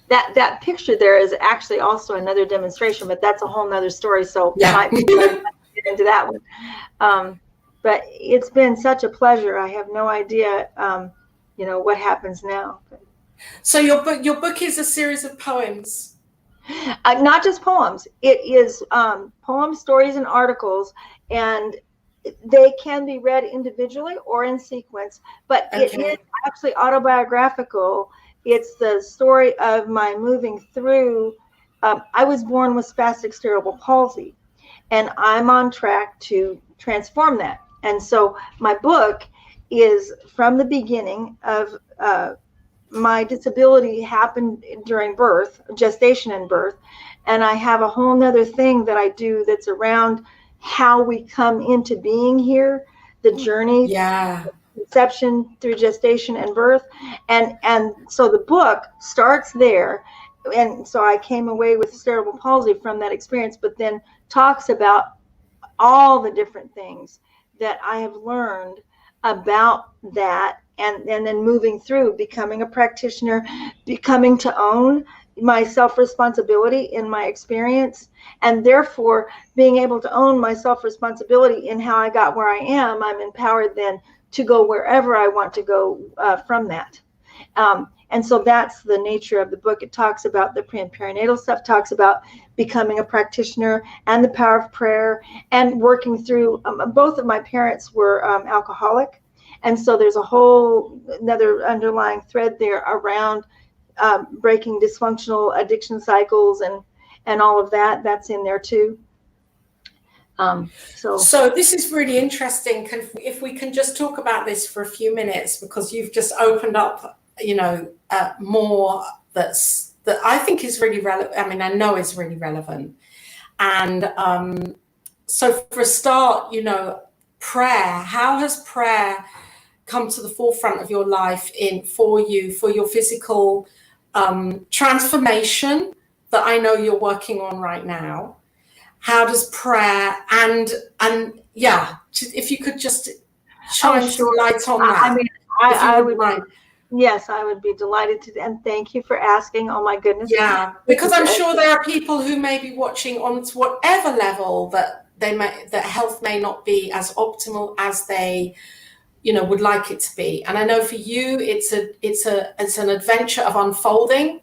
That picture there is actually also another demonstration, but that's a whole nother story. So Yeah. might get into that one. But it's been such a pleasure. I have no idea, what happens now. So your book is a series of poems. Not just poems. It is poems, stories, and articles, and they can be read individually or in sequence. But it is actually autobiographical. It's the story of my moving through. I was born with spastic cerebral palsy, and I'm on track to transform that. And so my book is from the beginning of my disability happened during birth, gestation and birth. And I have a whole nother thing that I do that's around how we come into being here, the journey, conception through gestation and birth. And so the book starts there. And so I came away with cerebral palsy from that experience, but then talks about all the different things that I have learned about that, and then moving through becoming a practitioner, becoming to own my self-responsibility in my experience, and therefore being able to own my self-responsibility in how I got where I am. I'm empowered then to go wherever I want to go from that. And so that's the nature of the book. It talks about the pre and perinatal stuff, talks about becoming a practitioner and the power of prayer, and working through, both of my parents were alcoholic. And so there's a whole another underlying thread there around breaking dysfunctional addiction cycles and all of that. That's in there too. So this is really interesting. If we can just talk about this for a few minutes, because you've just opened up, more that I think is really relevant. I mean, I know is really relevant. And so for a start, prayer, how has prayer come to the forefront of your life for your physical transformation that I know you're working on right now? How does prayer and if you could just shine some light on that. I mean, I would mind. Yes, I would be delighted to, and thank you for asking. Oh my goodness. Yeah, because I'm sure there are people who may be watching on to whatever level that health may not be as optimal as they, would like it to be. And I know for you, it's an adventure of unfolding.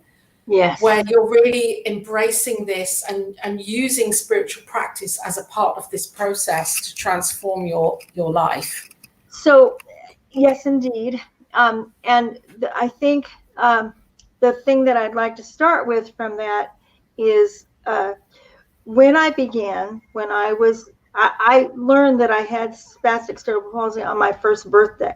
Yes. Where you're really embracing this and using spiritual practice as a part of this process to transform your life. So, yes, indeed. I think the thing that I'd like to start with from that is when I learned that I had spastic cerebral palsy on my first birthday.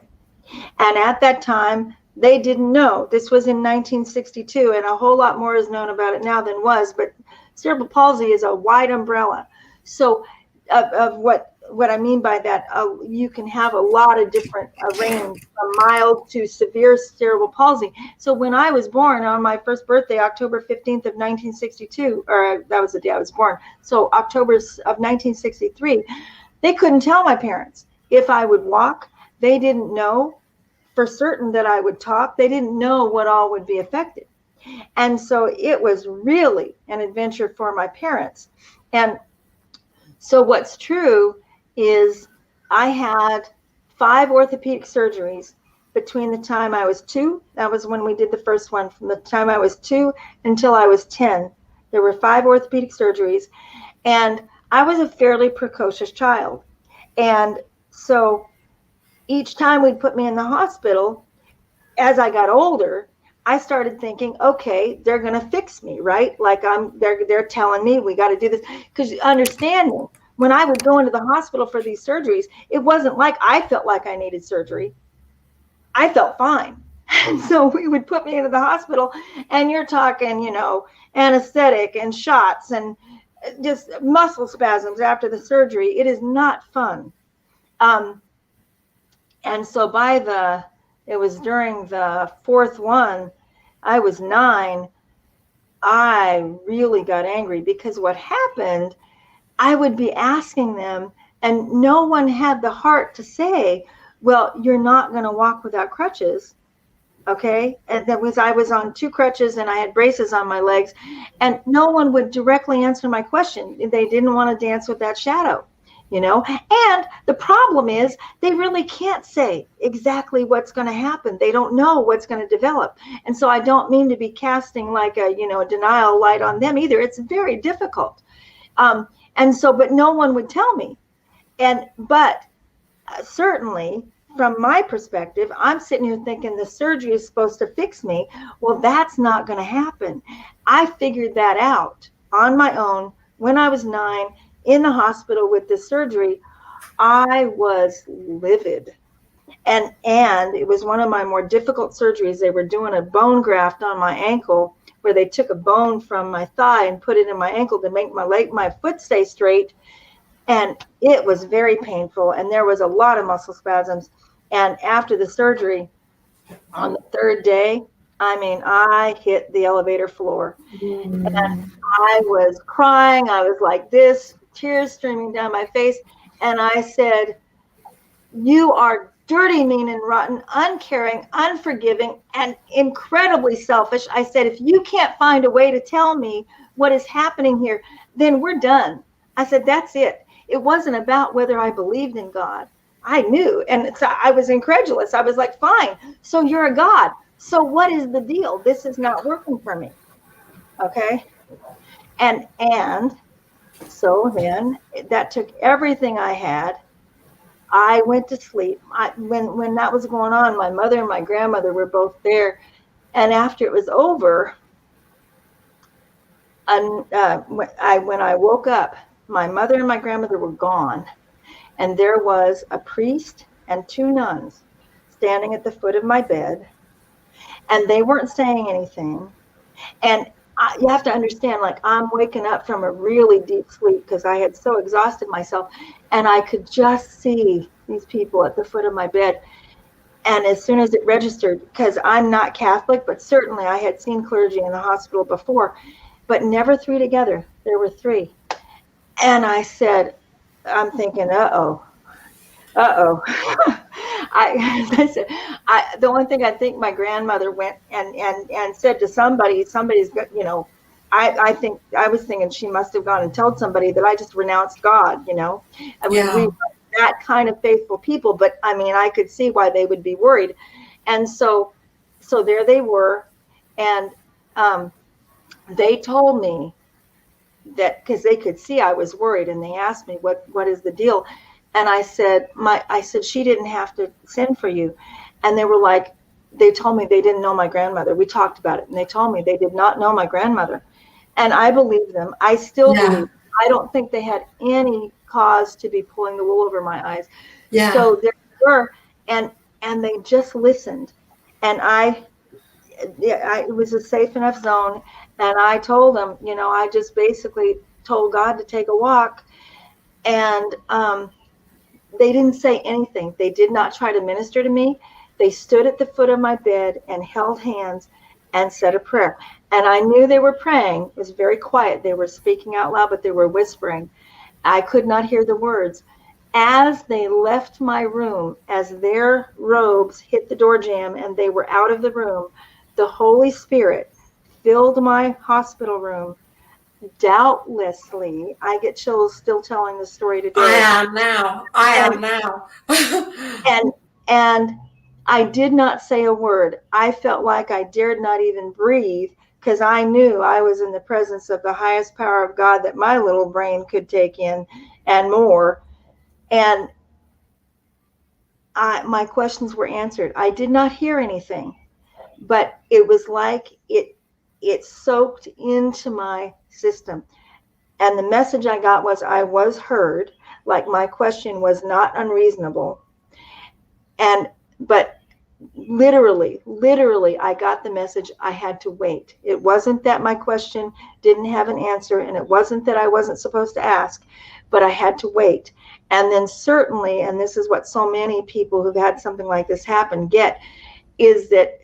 And at that time, they didn't know. This was in 1962, and a whole lot more is known about it now than was, but cerebral palsy is a wide umbrella. So of what I mean by that, you can have a lot of different range, from mild to severe cerebral palsy. So when I was born on my first birthday, October 15th of 1962, or that was the day I was born, so October of 1963, they couldn't tell my parents if I would walk. They didn't know for certain that I would talk. They didn't know what all would be affected. And so it was really an adventure for my parents. And so what's true is I had 5 orthopedic surgeries between the time I was 2. That was when we did the first one. From the time I was 2 until I was 10, there were 5 orthopedic surgeries. And I was a fairly precocious child. And so each time we'd put me in the hospital, as I got older, I started thinking, okay, they're going to fix me, right? Like they're telling me we got to do this. Because understanding, when I would go into the hospital for these surgeries, it wasn't like I felt like I needed surgery. I felt fine. And so we would put me into the hospital, and you're talking, anesthetic and shots and just muscle spasms after the surgery. It is not fun. And so it was during the 4th one, I was 9. I really got angry, because what happened, I would be asking them, and no one had the heart to say, well, you're not going to walk without crutches. Okay. And that was, I was on 2 crutches and I had braces on my legs, and no one would directly answer my question. They didn't want to dance with that shadow, and the problem is they really can't say exactly what's going to happen. They don't know what's going to develop. And so I don't mean to be casting like a denial light on them either. It's very difficult. And so, but no one would tell me. But certainly from my perspective, I'm sitting here thinking the surgery is supposed to fix me. Well, that's not going to happen. I figured that out on my own when I was 9 in the hospital with this surgery. I was livid. And it was one of my more difficult surgeries. They were doing a bone graft on my ankle, where they took a bone from my thigh and put it in my ankle to make my foot stay straight. And it was very painful, and there was a lot of muscle spasms. And after the surgery, on the 3rd day, I hit the elevator floor. And I was crying. I was like this, tears streaming down my face. And I said, you are dirty, mean, and rotten, uncaring, unforgiving, and incredibly selfish. I said, if you can't find a way to tell me what is happening here, then we're done. I said, that's it. It wasn't about whether I believed in God. I knew, and so I was incredulous. I was like, fine, so you're a God. So what is the deal? This is not working for me. Okay. And so then that took everything I had. I went to sleep. When that was going on, my mother and my grandmother were both there. And after it was over, when I woke up, my mother and my grandmother were gone. And there was a priest and 2 nuns standing at the foot of my bed. And they weren't saying anything. And you have to understand, like, I'm waking up from a really deep sleep because I had so exhausted myself. And I could just see these people at the foot of my bed. And as soon as it registered, because I'm not Catholic, but certainly I had seen clergy in the hospital before, but never 3 together. There were 3. And I said, I'm thinking, uh-oh. The only thing I think my grandmother went and said to somebody's got, I think I was thinking she must have gone and told somebody that I just renounced God, we were that kind of faithful people, but I could see why they would be worried. And so there they were. And they told me that, because they could see I was worried, and they asked me what is the deal. And I said, she didn't have to send for you. And they were like, they told me they didn't know my grandmother. We talked about it, and they told me they did not know my grandmother. And I believe them. I still believe. I don't think they had any cause to be pulling the wool over my eyes. Yeah. So there were, and they just listened. And it was a safe enough zone. And I told them, I just basically told God to take a walk. And they didn't say anything. They did not try to minister to me. They stood at the foot of my bed and held hands and said a prayer. And I knew they were praying. It was very quiet. They were speaking out loud, but they were whispering. I could not hear the words. As they left my room, as their robes hit the door jamb and they were out of the room, the Holy Spirit filled my hospital room. Doubtlessly, I get chills still telling the story today. I am now. And I did not say a word. I felt like I dared not even breathe, because I knew I was in the presence of the highest power of God that my little brain could take in, and more. And my questions were answered. I did not hear anything, but it was like it soaked into my system. And the message I got was I was heard, like my question was not unreasonable. But literally, I got the message I had to wait. It wasn't that my question didn't have an answer, and it wasn't that I wasn't supposed to ask, but I had to wait. And then certainly, and this is what so many people who've had something like this happen get, is that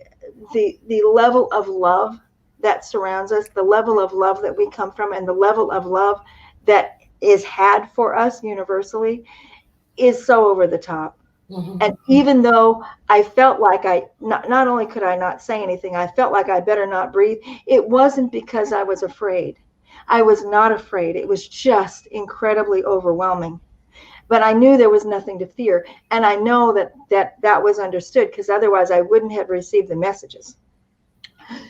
the level of love that surrounds us, the level of love that we come from, and the level of love that is had for us universally is so over the top. Mm-hmm. And even though I felt like not only could I not say anything, I felt like I better not breathe. It wasn't because I was afraid. I was not afraid. It was just incredibly overwhelming. But I knew there was nothing to fear. And I know that was understood, because otherwise I wouldn't have received the messages.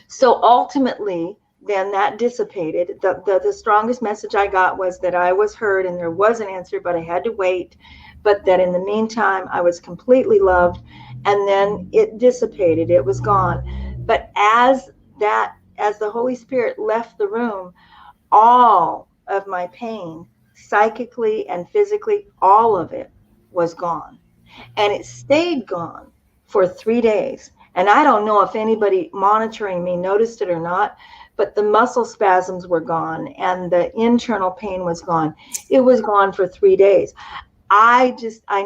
So ultimately, then that dissipated. The strongest message I got was that I was heard and there was an answer, but I had to wait. But that in the meantime, I was completely loved. And then it dissipated. It was gone. But as the Holy Spirit left the room, all of my pain, psychically and physically, all of it was gone. And it stayed gone for 3 days. And I don't know if anybody monitoring me noticed it or not, but the muscle spasms were gone and the internal pain was gone. It was gone for 3 days. I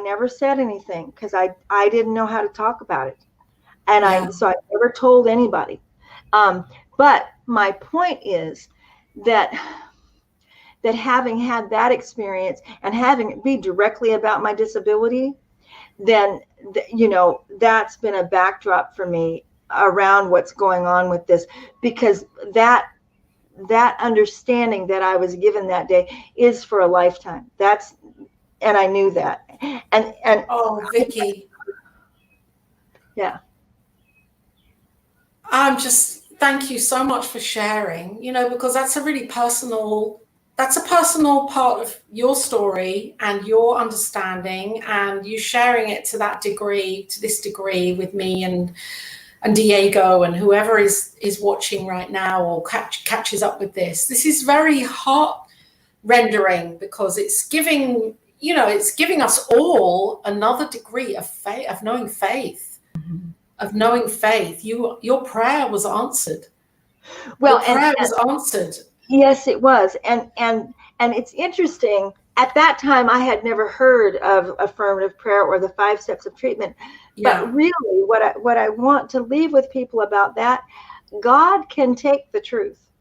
never said anything because I didn't know how to talk about it. And so I never told anybody. But my point is that having had that experience and having it be directly about my disability, then, that's been a backdrop for me around what's going on with this, because that understanding that I was given that day is for a lifetime. And I knew that. And oh, Vicky. Yeah. Thank you so much for sharing, because that's a really personal part of your story and your understanding, and you sharing it to this degree with me and Diego and whoever is watching right now or catches up with this. This is very heart rendering, because it's giving us all another degree of faith, of knowing faith, Your prayer was answered. Well, your prayer was answered. Yes, it was. And it's interesting. At that time, I had never heard of affirmative prayer or the 5 steps of treatment. Yeah. But really, what I want to leave with people about that, God can take the truth.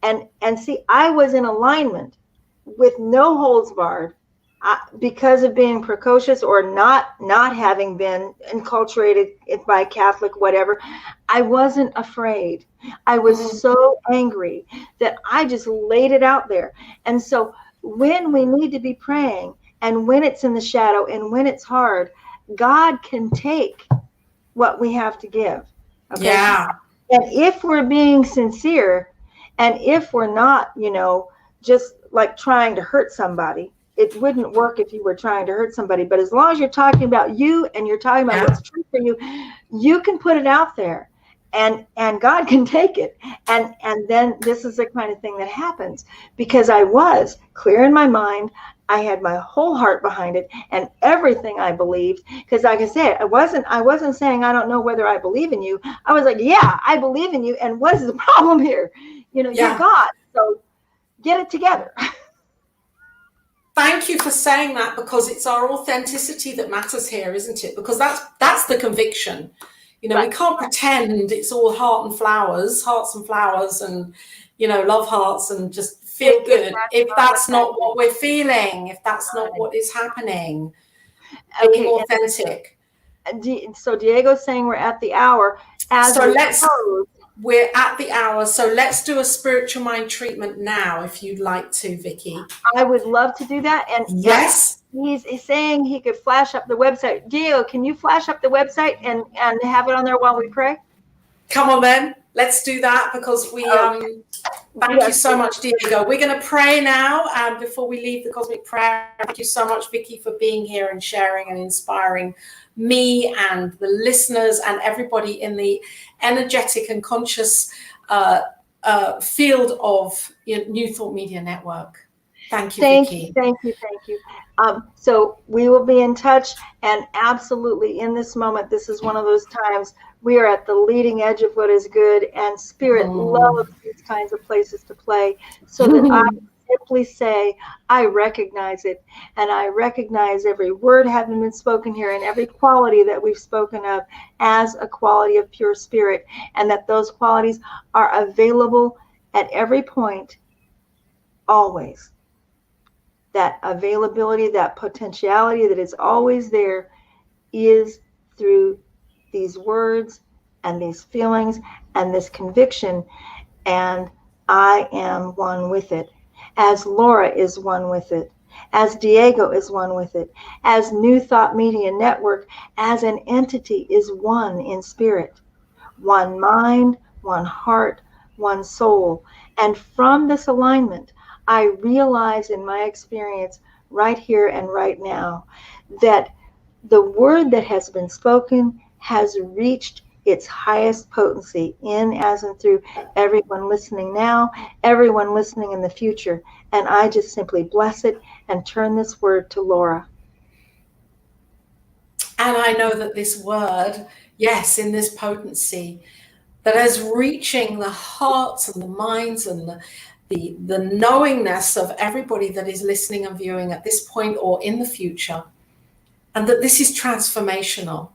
And see, I was in alignment with no holds barred, because of being precocious or not having been enculturated by Catholic, whatever. I wasn't afraid. I was so angry that I just laid it out there. And so when we need to be praying, and when it's in the shadow, and when it's hard, God can take what we have to give. Okay? Yeah. And if we're being sincere, and if we're not, just like trying to hurt somebody, it wouldn't work if you were trying to hurt somebody. But as long as you're talking about you and you're talking about what's true for you, you can put it out there, and God can take it. And then this is the kind of thing that happens, because I was clear in my mind. I had my whole heart behind it and everything I believed. Because like I said, I wasn't saying I don't know whether I believe in you. I was like, yeah, I believe in you. And what is the problem here? You're God. So get it together. Thank you for saying that, because it's our authenticity that matters here, isn't it? Because that's the conviction. Right. We can't pretend it's all hearts and flowers and, love hearts and just feel good if that's not what we're feeling, if that's not what is happening. Being authentic. So Diego's saying we're at the hour. We're at the hour, so let's do a spiritual mind treatment now, if you'd like to, Vicky. I would love to do that. And yes, he's saying he could flash up the website. Diego, can you flash up the website and have it on there while we pray? Come on then, let's do that, because we thank you so much, Diego. We're going to pray now, and before we leave the cosmic prayer, thank you so much, Vicky, for being here and sharing and inspiring me and the listeners and everybody in the energetic and conscious field of New Thought Media Network. Thank you, Vicky. Thank you. So we will be in touch, and absolutely in this moment, this is one of those times we are at the leading edge of what is good, and Spirit loves these kinds of places to play, so that simply say, I recognize it, and I recognize every word having been spoken here and every quality that we've spoken of as a quality of pure spirit, and that those qualities are available at every point, always. That availability, that potentiality that is always there is through these words and these feelings and this conviction, and I am one with it, as Laura is one with it, as Diego is one with it, as New Thought Media Network as an entity is one in spirit, one mind, one heart, one soul. And from this alignment, I realize in my experience right here and right now that the word that has been spoken has reached its highest potency in, as, and through everyone listening now, everyone listening in the future. And I just simply bless it and turn this word to Laura. And I know that this word, yes, in this potency, that is reaching the hearts and the minds and the knowingness of everybody that is listening and viewing at this point or in the future, and that this is transformational.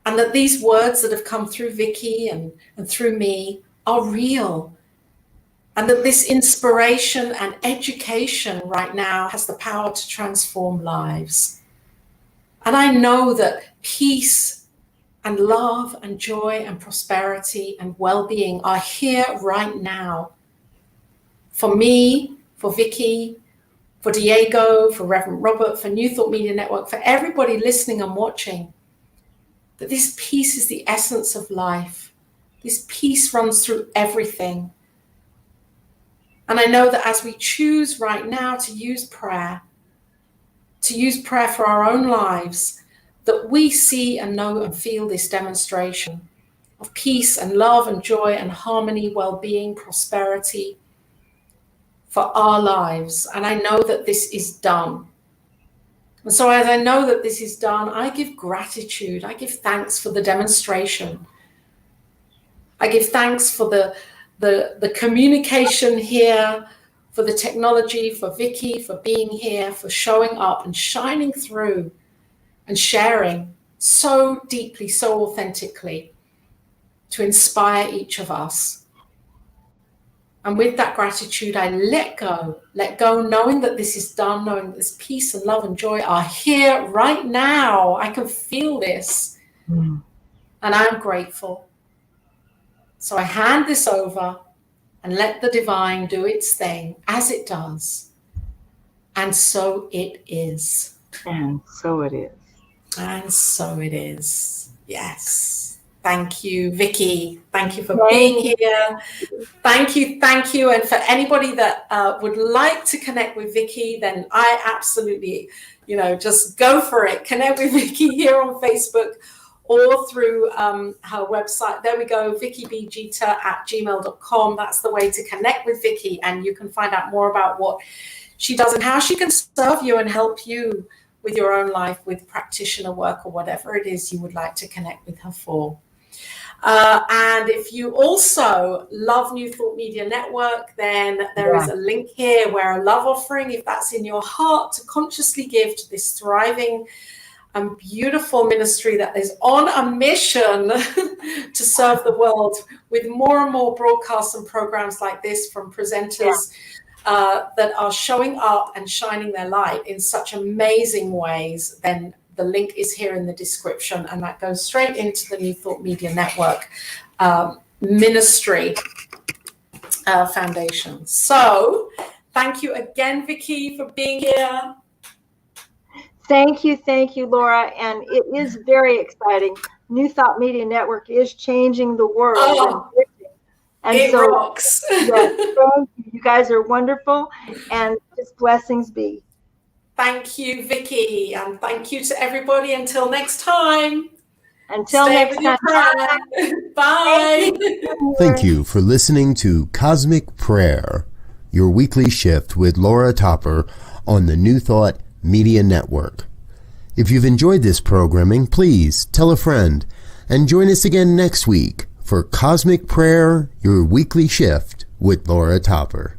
And that these words that have come through Vicky and through me are real. And that this inspiration and education right now has the power to transform lives. And I know that peace and love and joy and prosperity and well-being are here right now. For me, for Vicky, for Diego, for Reverend Robert, for New Thought Media Network, for everybody listening and watching. That this peace is the essence of life. This peace runs through everything. And I know that as we choose right now to use prayer for our own lives, that we see and know and feel this demonstration of peace and love and joy and harmony, well-being, prosperity for our lives. And I know that this is done. And so as I know that this is done, I give gratitude. I give thanks for the demonstration. I give thanks for the communication here, for the technology, for Vicky, for being here, for showing up and shining through and sharing so deeply, so authentically to inspire each of us. And with that gratitude, I let go, knowing that this is done, knowing that this peace and love and joy are here right now. I can feel this. And I'm grateful. So I hand this over and let the divine do its thing as it does. And so it is. And so it is. And so it is. Yes. Thank you, Vicky. Thank you for being here. Thank you. And for anybody that would like to connect with Vicky, then I absolutely, just go for it. Connect with Vicky here on Facebook or through her website. There we go, vickybjeter@gmail.com. That's the way to connect with Vicky. And you can find out more about what she does and how she can serve you and help you with your own life, with practitioner work or whatever it is you would like to connect with her for. And if you also love New Thought Media Network, then there is a link here where a love offering, if that's in your heart, to consciously give to this thriving and beautiful ministry that is on a mission to serve the world with more and more broadcasts and programs like this from presenters that are showing up and shining their light in such amazing ways, then the link is here in the description, and that goes straight into the New Thought Media Network ministry foundation. So thank you again, Vicky, for being here. Thank you, Laura. And it is very exciting. New Thought Media Network is changing the world. Oh, and it so, rocks. Yes, you guys are wonderful, and just blessings be. Thank you, Vicky, and thank you to everybody. Until next time. Until next time. Bye. Thank you for listening to Cosmic Prayer, your weekly shift with Laura Topper on the New Thought Media Network. If you've enjoyed this programming, please tell a friend and join us again next week for Cosmic Prayer, your weekly shift with Laura Topper.